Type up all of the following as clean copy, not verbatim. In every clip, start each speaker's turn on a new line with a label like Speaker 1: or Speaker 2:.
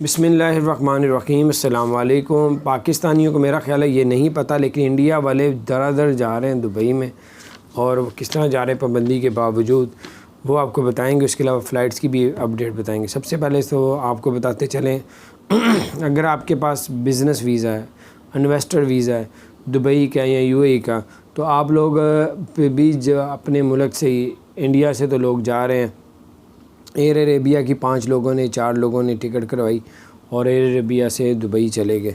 Speaker 1: بسم اللہ الرحمن الرحیم۔ السلام علیکم۔ پاکستانیوں کو میرا خیال ہے یہ نہیں پتہ، لیکن انڈیا والے در جا رہے ہیں دبئی میں، اور وہ کس طرح جا رہے ہیں پابندی کے باوجود وہ آپ کو بتائیں گے۔ اس کے علاوہ فلائٹس کی بھی اپڈیٹ بتائیں گے۔ سب سے پہلے تو آپ کو بتاتے چلیں، اگر آپ کے پاس بزنس ویزا ہے، انویسٹر ویزا ہے دبئی کا یا یو اے ای کا، تو آپ لوگ بھی اپنے ملک سے ہی، انڈیا سے تو لوگ جا رہے ہیں۔ ایئر عربیہ کی 4 لوگوں نے ٹکٹ کروائی اور ایئر عربیہ سے دبئی چلے گئے،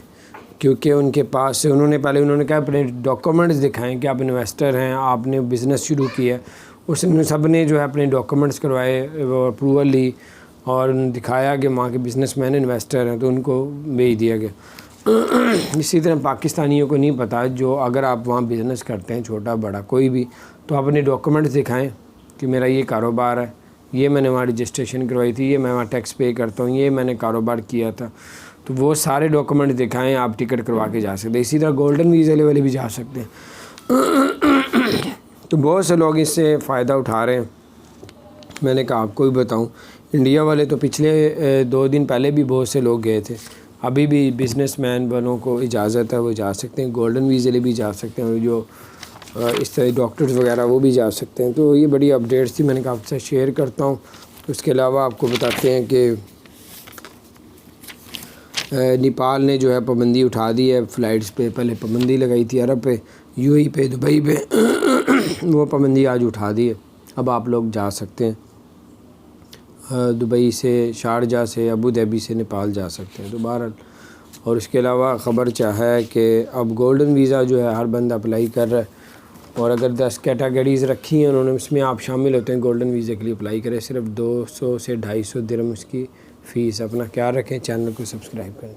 Speaker 1: کیونکہ ان کے پاس انہوں نے کہا اپنے ڈاکومنٹس دکھائیں کہ آپ انویسٹر ہیں، آپ نے بزنس شروع کیا ہے۔ سب نے جو ہے اپنے ڈاکومنٹس کروائے، اپروول لی اور دکھایا کہ وہاں کے بزنس مین انویسٹر ہیں، تو ان کو بھیج دیا گیا۔ اسی طرح پاکستانیوں کو نہیں پتہ، جو اگر آپ وہاں بزنس کرتے ہیں چھوٹا بڑا کوئی بھی، تو آپ اپنے ڈاکومنٹس دکھائیں کہ میرا یہ کاروبار ہے، یہ میں نے وہاں رجسٹریشن کروائی تھی، یہ میں وہاں ٹیکس پے کرتا ہوں، یہ میں نے کاروبار کیا تھا، تو وہ سارے ڈاکومنٹ دکھائیں، آپ ٹکٹ کروا کے جا سکتے ہیں۔ اسی طرح گولڈن ویزے والے بھی جا سکتے ہیں۔ تو بہت سے لوگ اس سے فائدہ اٹھا رہے ہیں۔ میں نے کہا آپ کو بھی بتاؤں، انڈیا والے تو پچھلے 2 دن پہلے بھی بہت سے لوگ گئے تھے، ابھی بھی بزنس مین والوں کو اجازت ہے، وہ جا سکتے ہیں، گولڈن ویزے بھی جا سکتے ہیں، اور جو اس طرح ڈاکٹرز وغیرہ وہ بھی جا سکتے ہیں۔ تو یہ بڑی اپڈیٹس تھی، میں نے کہا آپ سے شیئر کرتا ہوں۔ اس کے علاوہ آپ کو بتاتے ہیں کہ نیپال نے جو ہے پابندی اٹھا دی ہے فلائٹس پہ، پہلے پابندی لگائی تھی عرب پہ، یو اے ای پہ، دبئی پہ، وہ پابندی آج اٹھا دی ہے، اب آپ لوگ جا سکتے ہیں دبئی سے، شارجہ سے، ابو ظہبی سے نیپال جا سکتے ہیں۔ تو بہرحال، اور اس کے علاوہ خبر چاہے کہ اب گولڈن ویزا جو ہے ہر بندہ اپلائی کر رہا ہے، اور اگر 10 کیٹیگریز رکھی ہیں انہوں نے، اس میں آپ شامل ہوتے ہیں، گولڈن ویزے کے لیے اپلائی کریں، صرف 200 سے 250 درہم اس کی فیس۔ اپنا خیال رکھیں، چینل کو سبسکرائب کریں۔